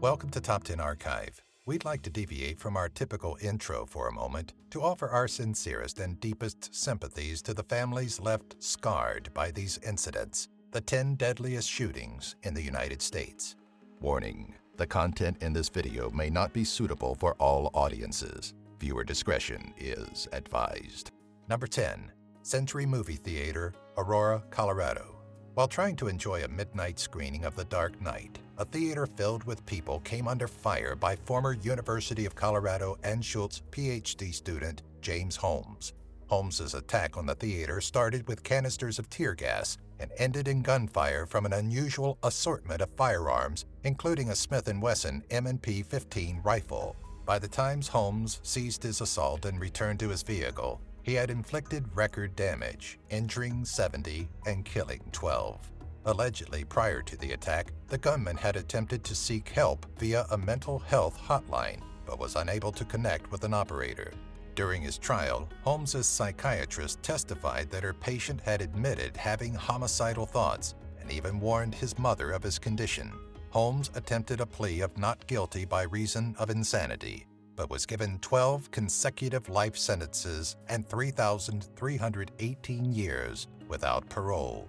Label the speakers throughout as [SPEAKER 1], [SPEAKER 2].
[SPEAKER 1] Welcome to Top 10 Archive. We'd like to deviate from our typical intro for a moment to offer our sincerest and deepest sympathies to the families left scarred by these incidents, the 10 deadliest shootings in the United States. Warning: the content in this video may not be suitable for all audiences. Viewer discretion is advised. Number 10. Century Movie Theater, Aurora, Colorado. While trying to enjoy a midnight screening of The Dark Knight, a theater filled with people came under fire by former University of Colorado Anschutz PhD student James Holmes. Holmes's attack on the theater started with canisters of tear gas and ended in gunfire from an unusual assortment of firearms, including a Smith & Wesson M&P 15 rifle. By the time Holmes ceased his assault and returned to his vehicle, he had inflicted record damage, injuring 70 and killing 12. Allegedly, prior to the attack, the gunman had attempted to seek help via a mental health hotline, but was unable to connect with an operator. During his trial, Holmes's psychiatrist testified that her patient had admitted having homicidal thoughts and even warned his mother of his condition. Holmes attempted a plea of not guilty by reason of insanity, but was given 12 consecutive life sentences and 3,318 years without parole.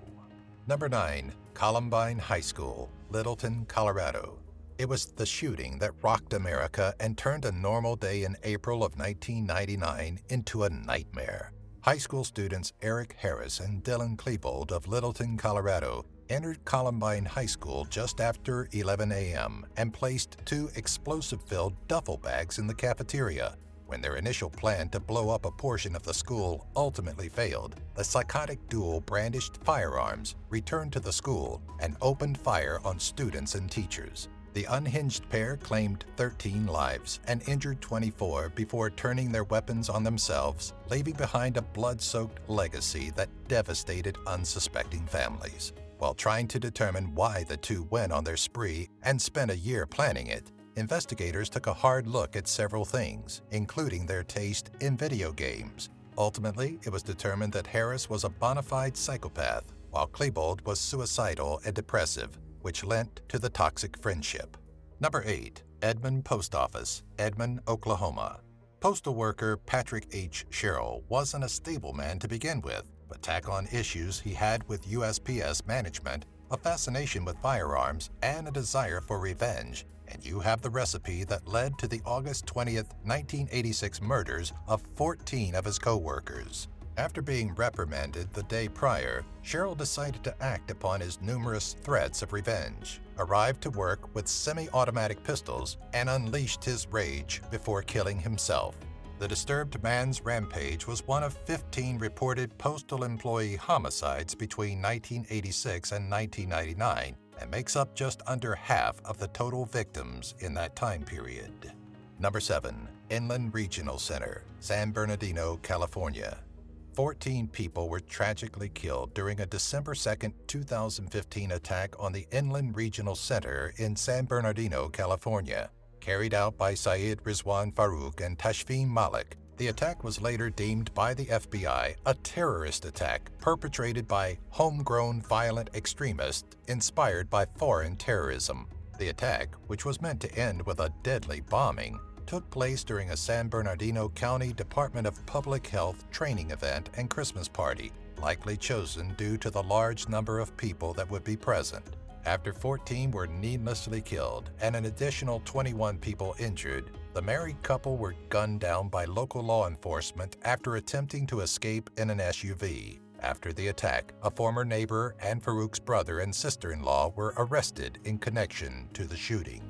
[SPEAKER 1] Number 9. Columbine High School, Littleton, Colorado. It was the shooting that rocked America and turned a normal day in April of 1999 into a nightmare. High school students Eric Harris and Dylan Klebold of Littleton, Colorado, entered Columbine High School just after 11 a.m. and placed 2 explosive-filled duffel bags in the cafeteria. When their initial plan to blow up a portion of the school ultimately failed, the psychotic duo brandished firearms, returned to the school, and opened fire on students and teachers. The unhinged pair claimed 13 lives and injured 24 before turning their weapons on themselves, leaving behind a blood-soaked legacy that devastated unsuspecting families. While trying to determine why the two went on their spree and spent a year planning it, investigators took a hard look at several things, including their taste in video games. Ultimately, it was determined that Harris was a bona fide psychopath, while Klebold was suicidal and depressive, which lent to the toxic friendship. Number 8. Edmond Post Office, Edmond, Oklahoma. Postal worker Patrick H. Sherrill wasn't a stable man to begin with, but tack on issues he had with USPS management, a fascination with firearms, and a desire for revenge, and you have the recipe that led to the August 20th, 1986 murders of 14 of his co-workers. After being reprimanded the day prior, Sherrill decided to act upon his numerous threats of revenge, arrived to work with semi-automatic pistols, and unleashed his rage before killing himself. The disturbed man's rampage was one of 15 reported postal employee homicides between 1986 and 1999 and makes up just under half of the total victims in that time period. Number 7. Inland Regional Center, San Bernardino, California. 14 people were tragically killed during a December 2, 2015 attack on the Inland Regional Center in San Bernardino, California. Carried out by Syed Rizwan Farouk and Tashfeen Malik, the attack was later deemed by the FBI a terrorist attack perpetrated by homegrown violent extremists inspired by foreign terrorism. The attack, which was meant to end with a deadly bombing, took place during a San Bernardino County Department of Public Health training event and Christmas party, likely chosen due to the large number of people that would be present. After 14 were needlessly killed and an additional 21 people injured, the married couple were gunned down by local law enforcement after attempting to escape in an SUV. After the attack, a former neighbor and Farouk's brother and sister-in-law were arrested in connection to the shooting.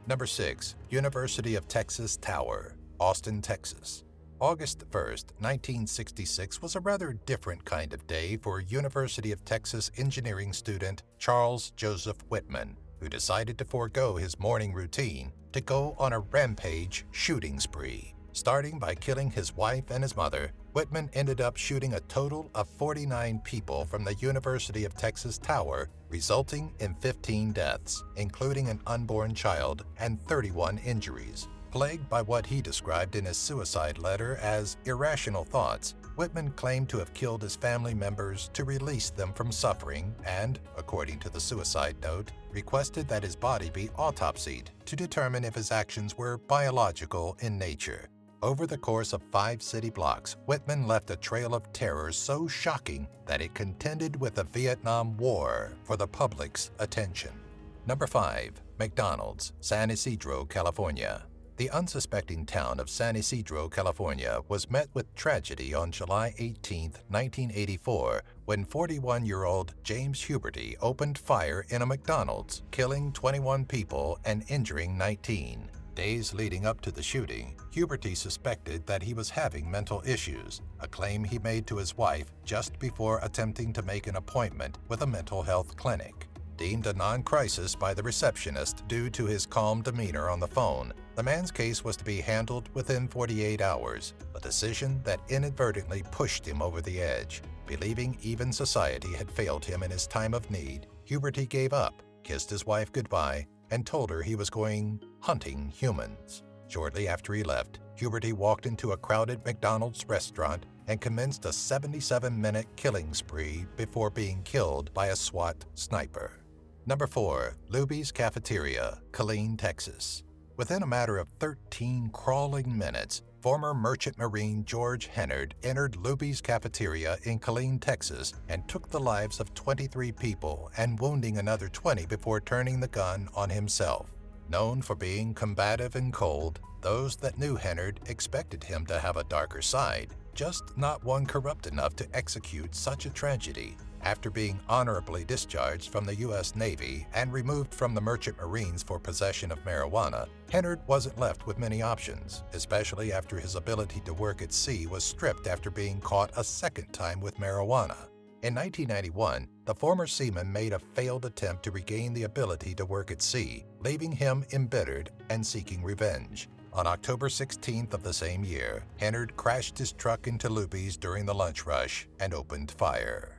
[SPEAKER 1] Number 6. University of Texas Tower, Austin, Texas. August 1, 1966 was a rather different kind of day for University of Texas engineering student Charles Joseph Whitman, who decided to forego his morning routine to go on a rampage shooting spree. Starting by killing his wife and his mother, Whitman ended up shooting a total of 49 people from the University of Texas Tower, resulting in 15 deaths, including an unborn child, and 31 injuries. Plagued by what he described in his suicide letter as irrational thoughts, Whitman claimed to have killed his family members to release them from suffering and, according to the suicide note, requested that his body be autopsied to determine if his actions were biological in nature. Over the course of 5 city blocks, Whitman left a trail of terror so shocking that it contended with the Vietnam War for the public's attention. Number 5. McDonald's, San Ysidro, California. The unsuspecting town of San Ysidro, California was met with tragedy on July 18, 1984, when 41-year-old James Huberty opened fire in a McDonald's, killing 21 people and injuring 19. Days leading up to the shooting, Huberty suspected that he was having mental issues, a claim he made to his wife just before attempting to make an appointment with a mental health clinic. Deemed a non-crisis by the receptionist due to his calm demeanor on the phone, the man's case was to be handled within 48 hours, a decision that inadvertently pushed him over the edge. Believing even society had failed him in his time of need, Huberty gave up, kissed his wife goodbye, and told her he was going hunting humans. Shortly after he left, Huberty walked into a crowded McDonald's restaurant and commenced a 77-minute killing spree before being killed by a SWAT sniper. Number 4. Luby's Cafeteria, Killeen, Texas. Within a matter of 13 crawling minutes, former Merchant Marine George Hennard entered Luby's Cafeteria in Killeen, Texas, and took the lives of 23 people and wounding another 20 before turning the gun on himself. Known for being combative and cold, those that knew Hennard expected him to have a darker side, just not one corrupt enough to execute such a tragedy. After being honorably discharged from the U.S. Navy and removed from the Merchant Marines for possession of marijuana, Hennard wasn't left with many options, especially after his ability to work at sea was stripped after being caught a second time with marijuana. In 1991, the former seaman made a failed attempt to regain the ability to work at sea, leaving him embittered and seeking revenge. On October 16th of the same year, Hennard crashed his truck into Luby's during the lunch rush and opened fire.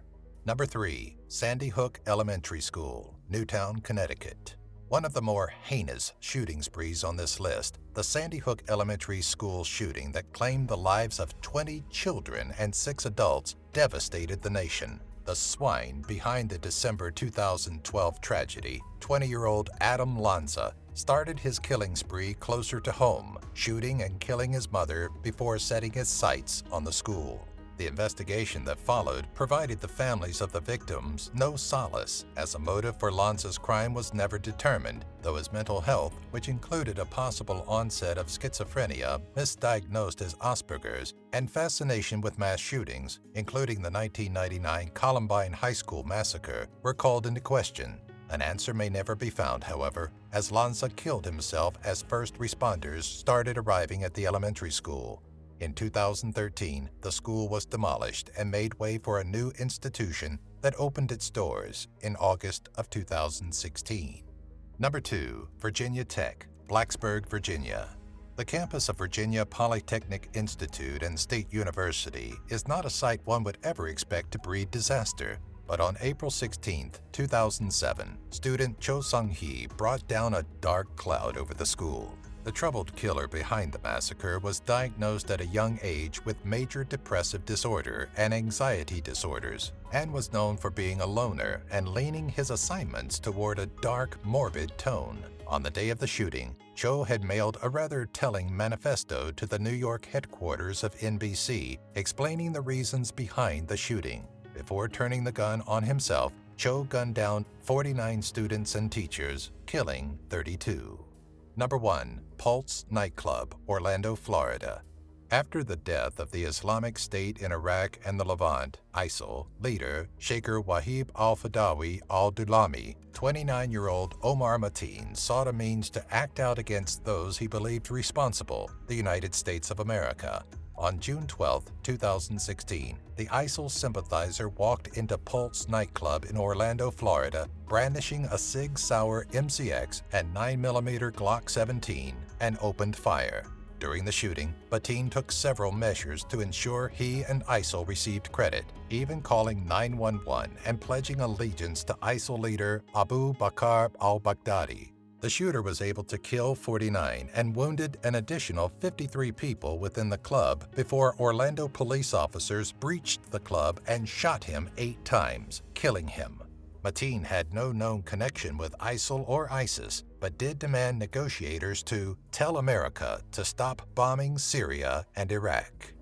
[SPEAKER 1] Number 3. Sandy Hook Elementary School, Newtown, Connecticut. One of the more heinous shooting sprees on this list, the Sandy Hook Elementary School shooting that claimed the lives of 20 children and 6 adults, devastated the nation. The swine behind the December 2012 tragedy, 20-year-old Adam Lanza, started his killing spree closer to home, shooting and killing his mother before setting his sights on the school. The investigation that followed provided the families of the victims no solace, as a motive for Lanza's crime was never determined, though his mental health, which included a possible onset of schizophrenia, misdiagnosed as Asperger's, and fascination with mass shootings, including the 1999 Columbine High School massacre, were called into question. An answer may never be found, however, as Lanza killed himself as first responders started arriving at the elementary school. In 2013, the school was demolished and made way for a new institution that opened its doors in August of 2016. Number 2. Virginia Tech, Blacksburg, Virginia. The campus of Virginia Polytechnic Institute and State University is not a site one would ever expect to breed disaster. But on April 16, 2007, student Cho Sung-hee brought down a dark cloud over the school. The troubled killer behind the massacre was diagnosed at a young age with major depressive disorder and anxiety disorders, and was known for being a loner and leaning his assignments toward a dark, morbid tone. On the day of the shooting, Cho had mailed a rather telling manifesto to the New York headquarters of NBC, explaining the reasons behind the shooting. Before turning the gun on himself, Cho gunned down 49 students and teachers, killing 32. Number 1. Pulse Nightclub, Orlando, Florida. After the death of the Islamic State in Iraq and the Levant, ISIL leader Sheikh Wahib al-Fadawi al-Dulami, 29-year-old Omar Mateen sought a means to act out against those he believed responsible, the United States of America. On June 12, 2016, the ISIL sympathizer walked into Pulse nightclub in Orlando, Florida, brandishing a Sig Sauer MCX and 9mm Glock 17 and opened fire. During the shooting, Mateen took several measures to ensure he and ISIL received credit, even calling 911 and pledging allegiance to ISIL leader Abu Bakr al-Baghdadi. The shooter was able to kill 49 and wounded an additional 53 people within the club before Orlando police officers breached the club and shot him 8 times, killing him. Mateen had no known connection with ISIL or ISIS, but did demand negotiators to tell America to stop bombing Syria and Iraq.